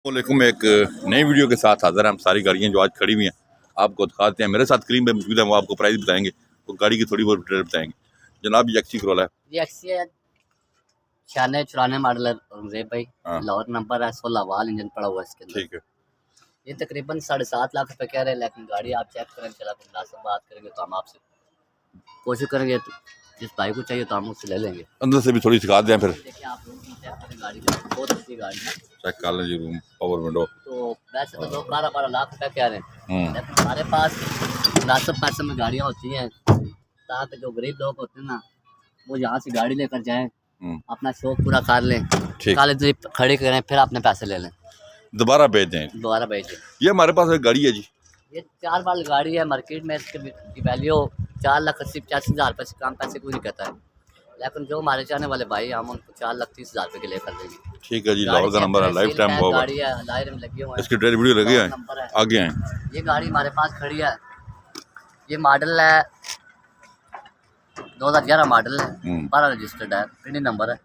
वालेकुम। एक नई वीडियो के साथ हाजिर हैं हम। सारी गाड़ियां जो आज खड़ी हुई हैं आपको दिखाते हैं। मेरे साथ क्रीम पे मौजूद है, वो आपको प्राइस बताएंगे, वो गाड़ी की थोड़ी बहुत डिटेल बताएंगे। जनाब ये एक्सी करोला है, ये एक्सी है 96 94 मॉडल है भाई। हाँ लाहौर नंबर है, 16 वाल इंजन पड़ा हुआ है इसके अंदर। ठीक है। ये तकरीबन 7.5 लाख रुपए कह रहे हैं, लेकिन गाड़ी आप चेक करें, चला मुनासिब बात करेंगे तो हम आपसे कोशिश करेंगे तो जिस भाई को चाहिए तो हम उससे ले लेंगे। अंदर से भी थोड़ी सिखा दें फिर। देखिए आप लोग चेक करें गाड़ी का, बहुत अच्छी गाड़ी है। चेक कर लें जी, रूम पावर विंडो। तो वैसे तो लोग 12 लाख रुपए कह रहे हैं, लेकिन हमारे पास मुनासिब पैसे में गाड़ियाँ होती हैं ताकि जो गरीब लोग होते हैं ना वो यहाँ से गाड़ी लेकर जाएं, अपना शौक पूरा कर लें, काले खड़ी करें, फिर अपने पैसे ले लें, दोबारा भेज दें। दोबारा भेज दें। ये हमारे पास एक गाड़ी है जी, ये 4 वाली गाड़ी है। मार्केट में इसकी वैल्यू 4,80,85,000 रुपये से कम पैसे कोई नहीं कहता है, लेकिन जो हमारे चाहने वाले भाई हम उनको 4,30,000 रुपये के लेकर देंगे। ठीक है जी। लाहौर का नंबर है, लाइफ टाइम होगा। गाड़ी है, लाइट में लगी हुई है, इसकी ट्रेड वीडियो लगे हैं, आगे हैं। ये गाड़ी हमारे पास खड़ी है। ये मॉडल है 2011 मॉडल है, 12 रजिस्टर्ड है, इंडियन नंबर है।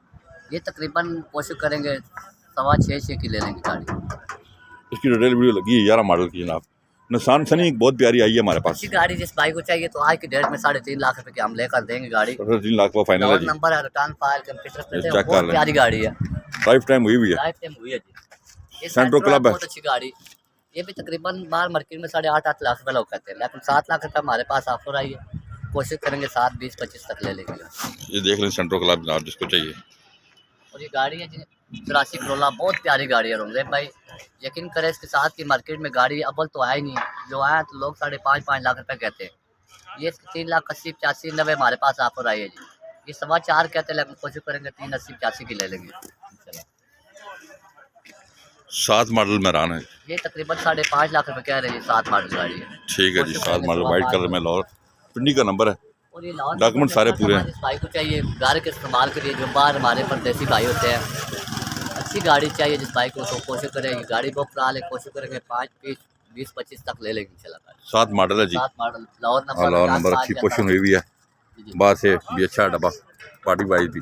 ये तकरीबन कोशिश करेंगे 6.25 की ले लेंगे गाड़ी। इसकी डिटेल वीडियो लगी है 11 मॉडल की जनाब। निसान सनी बहुत प्यारी आई है हमारे पास। अच्छी गाड़ी जिस भाई को चाहिए तो आज की डेट में 3.5 लाख रुपए की हम लेकर देंगे गाड़ी। 3 लाख का फाइनल है जी। नंबर है, रिटर्न फाइल, कंप्यूटर पे चेक कर बहुत लें। प्यारी गाड़ी है, लाइफ टाइम हुई भी है। लाइफ टाइम हुई है जी। ये सेंट्रो क्लब है, बहुत अच्छी गाड़ी। ये भी तकरीबन बाहर मार्केट में 8.5 लाख रुपए लोग कहते हैं, लेकिन 7 लाख रुपए हमारे पास ऑफर आई है। कोशिश करेंगे 7, 20, 25 तक ले लेंगे। ये देख लें सेंट्रो क्लब जनाब जिसको चाहिए। और ये गाड़ी है जी 83 करोला, बहुत प्यारी गाड़ी है रोमजेब भाई। यकीन करें इसके साथ की मार्केट में गाड़ी अव्वल तो आया ही नहीं, जो आया तो लोग 5.5 लाख रुपए कहते हैं। ये 3,80,85,90 हमारे पास ऑफर आई है जी। ये 4.25 कहते हैं, लेकिन कोशिश करेंगे 3,80,85 की ले लेंगे। 7 मॉडल में रान है। ये तकरीबन 5.5 लाख रुपए कह रहे हैं, 7 मॉडल गाड़ी है। ठीक है जी। 7 मॉडल वाइट कलर में, लाहौर पिंडी का नंबर है, और ये लाहौर डॉक्यूमेंट सारे पूरे हैं। जिस भाई को चाहिए घर के इस्तेमाल के लिए, जो बाहर हमारे परदेसी भाई होते हैं, अच्छी गाड़ी चाहिए जिस भाई को, तो कोशिश करेंगे गाड़ी बुक करा ले। कोशिश करेंगे 5, 20, 25 तक ले लेंगे इंशाल्लाह। 7 मॉडल है जी। 7 मॉडल, लाहौर नंबर अच्छी पोजिशन हुई हुई है, बाहर से भी अच्छा डब्बा, पार्टी वाइज भी।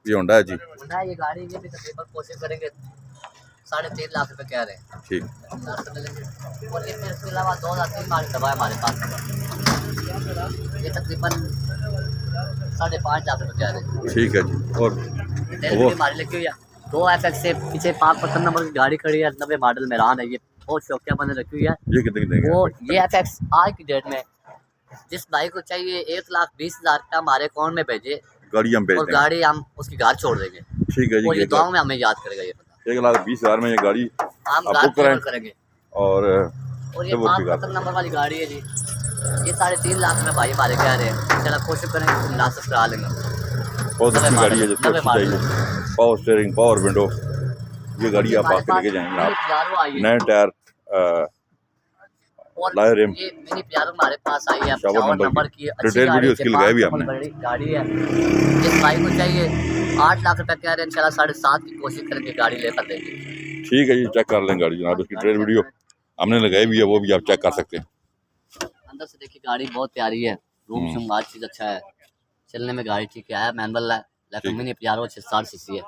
ये होंडा है जी। होंडा ये गाड़ी, ये भी तकरीबन कोशिश करेंगे 3.5 लाख रुपए कह रहे हैं, ठीक। और ये फिर इसके अलावा 2003 मॉडल दवा है हमारे पास, ये तकरीबन 5.5 लाख रुपए कह रहे हैं। ठीक है जी। और वो हमारी लगी हुई है 2 FX से पीछे 5% नंबर की गाड़ी खड़ी है, 90 मॉडल में रान है। ये बहुत शौकिया बने रखी हुई है। ये कितने की देंगे? वो ये FX आज की डेट में जिस भाई को चाहिए 1,20,000 रुपया हमारे अकाउंट में भेजे, गाड़ी हम भेज और देंगे, गाड़ी हम उसकी घर छोड़ देंगे। ठीक है जी। और ये दुआओं में हमें याद करेगा। ये पता 1,20,000 में ये गाड़ी हम आप घर बुक कराएं करेंगे। और ये 5% नंबर वाली गाड़ी है जी। ये 3.5 लाख में भाई हमारे कह रहे हैं, चला कोशिश करेंगे मुनासिब करा लेंगे। बहुत अच्छी गाड़ी है जिसको अच्छी चाहिए, पावर स्टीयरिंग, पावर विंडो। ये गाड़ी आप आके लेके जाएंगे आप। नए टायर, लायर रिम, ये मिनी प्यारो हमारे पास आई है, शावर नंबर की डिटेल वीडियो इसकी लगाई भी हमने। बड़ी गाड़ी है, जिस भाई को चाहिए 8 लाख रुपए कह रहे हैं, इंशाल्लाह 7.5 की कोशिश करेंगे गाड़ी लेकर देंगे। ठीक है जी। चेक कर लें गाड़ी जनाब, इसकी डिटेल वीडियो हमने लगाई भी है, वो भी आप चेक कर सकते हैं। अंदर से देखिए गाड़ी बहुत प्यारी है, रूम शूम हर चीज़ अच्छा है, चलने में गाड़ी ठीक है, मैनुअल है, लेकिन मिनी प्यारो 60 सीसी है।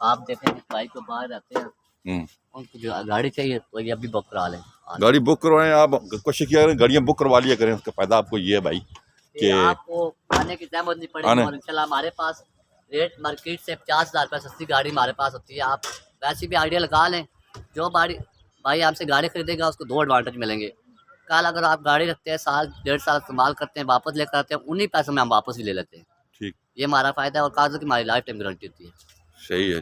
आप देखें जिस भाई को बाहर रहते हैं उनको जो गाड़ी चाहिए तो ये अभी बुक करा लें, गाड़ी बुक करवाएं। आप कोशिश किया करें, गाड़ियाँ बुक करवा लिया करें। उसका फायदा आपको ये है भाई कि आपको आने की जहमत नहीं पड़ेगी, और इंशाल्लाह हमारे पास रेट मार्केट से 50,000 रुपये सस्ती गाड़ी हमारे पास होती है। आप वैसे भी आइडिया लगा लें, जो भाई आपसे गाड़ी खरीदेगा उसको 2 एडवांटेज मिलेंगे। कल अगर आप गाड़ी रखते हैं, 1-1.5 साल इस्तेमाल करते हैं, वापस लेकर आते हैं, उन्हीं पैसों में हम वापस भी ले लेते हैं। ठीक, ये हमारा फ़ायदा है, और कागज़ों की हमारी लाइफ टाइम गारंटी होती है। सही है,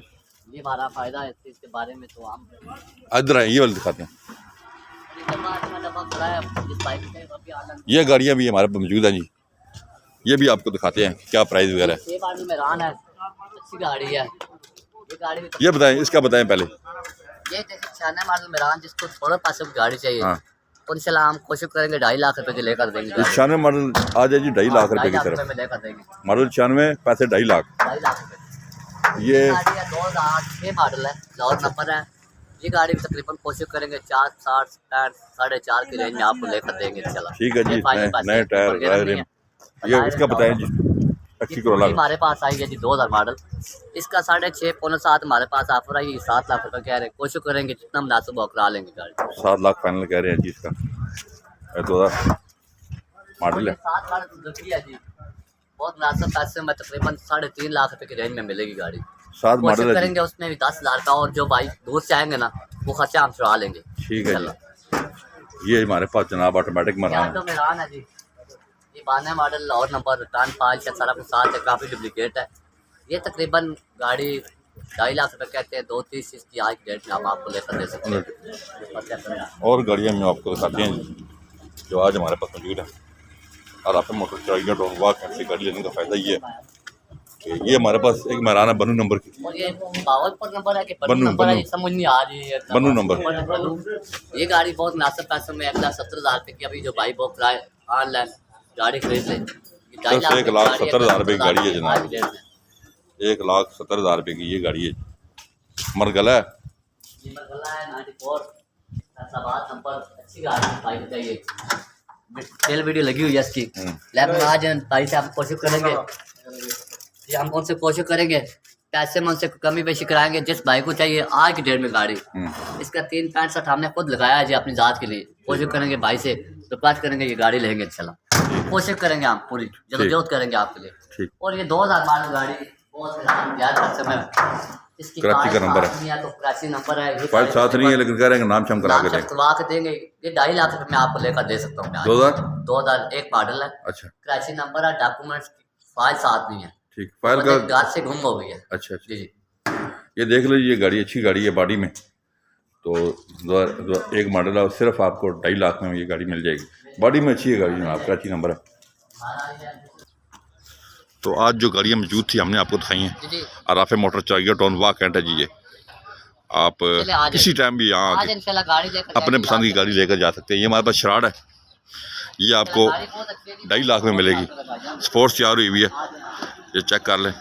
ये हमारा फ़ायदा है। इसके बारे में तो हम इधर आए, ये वाले दिखाते हैं। ये गाड़ियाँ भी हमारे पास मौजूद हैं जी, ये भी आपको दिखाते हैं क्या प्राइस वगैरह है। ये मॉडल में रान है, अच्छी गाड़ी है। ये गाड़ी ये बताएं, इसका बताएं पहले। ये जैसे 96 मॉडल में रान, जिसको थोड़ा पैसे की गाड़ी चाहिए, तो इंशाल्लाह हम कोशिश करेंगे 2.5 लाख रुपए की लेकर देंगे। 96 मॉडल आ जाए जी 2.5 लाख रुपए की तरफ में लेकर देंगे। मॉडल 96 पैसे 2.5 लाख। 2.5 लाख रुपए। ये 2006 मॉडल है, लाहौर नंबर है। ये गाड़ी भी तकरीबन कोशिश करेंगे 460, 4.5 की रेंज में आपको लेकर देंगे इंशाल्लाह। ठीक है जी। नए टायर, लायर रिम। ये इसका बताएं जी। अच्छी करोला हमारे पास आई है जी 2000 मॉडल। इसका 6.5 पौने 7 हमारे पास ऑफर आई, 7 लाख रुपये कह रहे हैं। कोशिश करेंगे जितना मुनासिब हो करा लेंगे गाड़ी। 7 लाख फाइनल कह रहे हैं जी इसका। 2000 मॉडल है, 7 मॉडल सुजुकी है जी, बहुत मुनासिब पैसे में, तकरीबन 3.5 लाख रुपये की रेंज में मिलेगी गाड़ी। 7 कोशिश मॉडल है जी। करेंगे उसमें भी 10,000 का, और जो भाई दूर से आएंगे ना वो खर्चा हम चुरा लेंगे। ठीक है जी। ये हमारे पास जनाब ऑटोमेटिक मरान तो मेरान है जी, ये 92 मॉडल और नंबर रिटर्न फाइल का सारा कुछ साथ है, काफ़ी डुप्लीकेट है। ये तकरीबन गाड़ी 2.5 लाख रुपये कहते हैं। 2-3 इसकी आज की डेट में हम आपको लेकर दे सकते हैं। और गाड़ियाँ हम आपको दिखाते हैं जो आज हमारे पास मौजूद है। और आप मोटर चाहिए तो वाक ऐसी गाड़ी लेने का फ़ायदा ये है कि ये हमारे पास एक मराना बन्नू नंबर की, और ये पावलपुर नंबर है कि बन्नू नंबर है, बन्नू समझ नहीं आ रही है। बन्नू नंबर। ये गाड़ी बहुत मुनासिब पैसों में 1,70,000 रुपये की, अभी जो भाई वो किराए ऑनलाइन गाड़ी खरीद ले। 1,70,000 रुपये की गाड़ी है जनाब, 1,70,000 रुपये की ये गाड़ी है। मरगला है, मरगला है 94 नंबर, अच्छी गाड़ी भाई बताइए। तेल वीडियो लगी हुई है इसकी। लेकिन आज भाई से हम कोशिश करेंगे, हम उनसे कोशिश करेंगे पैसे में उनसे कमी बेशी कराएंगे। जिस भाई को चाहिए आज की डेट में गाड़ी, इसका 3.65 हमने खुद लगाया है जी अपनी ज़ात के लिए। कोशिश करेंगे भाई से रिक्वेस्ट करेंगे ये गाड़ी लेंगे इंशाल्लाह। कोशिश करेंगे हम पूरी जद्दोजहद करेंगे आपके लिए। और ये 2000 मॉडल गाड़ी बहुत समय इसकी कराची का नंबर है, तो कराची नंबर है, फाइल साथ नहीं है लेकिन कह रहे हैं नाम शाम करा के देंगे। ये 2.5 लाख रुपये मैं आपको लेकर दे सकता हूँ। 2001 मॉडल है, अच्छा कराची नंबर है, डॉक्यूमेंट्स फाइल साथ नहीं है। ठीक, फाइल का गाज से गुम हो गई है। अच्छा जी जी। ये देख लीजिए, ये गाड़ी अच्छी गाड़ी है बॉडी में। तो 2001 मॉडल है, सिर्फ आपको 2.5 लाख में ये गाड़ी मिल जाएगी। बॉडी में अच्छी है गाड़ी जनाब, कराची नंबर है। तो आज जो गाड़ियाँ मौजूद थी हमने आपको दिखाई हैं। अराफे मोटर चाहिए टाउन वाक कैंट है जी। ये आप किसी टाइम भी यहाँ अपने पसंद की गाड़ी लेकर जा सकते हैं। ये हमारे पास शराड है, ये आपको 2.5 लाख में मिलेगी। स्पोर्ट्स तैयार हुई हुई है, ये चेक कर लें।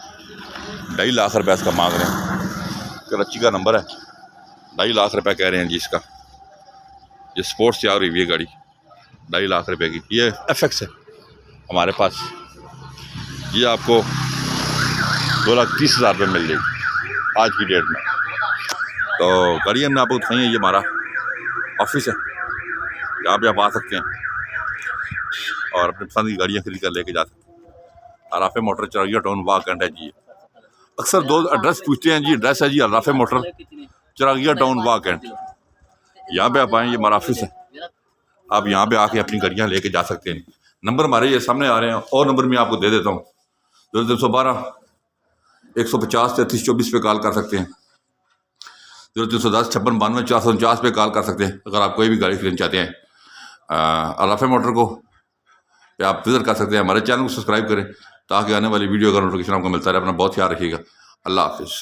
2.5 लाख रुपये इसका मांग रहे हैं। कराची का नंबर है, 2.5 लाख रुपये कह रहे हैं जी इसका। ये स्पोर्ट्स तैयार हुई हुई है गाड़ी, 2.5 लाख रुपये की। ये FX है हमारे पास, ये आपको 2,30,000 रुपये मिल जाएगी आज की डेट में। तो गाड़ी हमने आपको दिखाई है, ये हमारा ऑफिस है, यहाँ पे आप आ सकते हैं और अपनी पसंद की गाड़ियाँ खरीद कर लेके जा सकते हैं। अराफे मोटर चरागिया टाउन वाक कैंट है जी। अक्सर दो एड्रेस पूछते हैं जी, एड्रेस है जी अराफे मोटर चरागिया टाउन वाक कैंट। यहाँ पे आप आएँ, ये हमारा ऑफिस है, आप यहाँ पे आके अपनी गाड़ियाँ लेके जा सकते हैं। नंबर हमारे ये सामने आ रहे हैं, और नंबर मैं आपको दे देता हूँ। 0312 150 3324 पे कॉल कर सकते हैं। 0310 56 92 449 पे कॉल कर सकते हैं अगर आप कोई भी गाड़ी खरीदना चाहते हैं। अराफे मोटर को आप विजिट कर सकते हैं। हमारे चैनल को सब्सक्राइब करें ताकि आने वाली वीडियो का नोटिफिकेशन आपको मिलता रहे। अपना बहुत ख्याल रखिएगा। अल्लाह हाफिज़।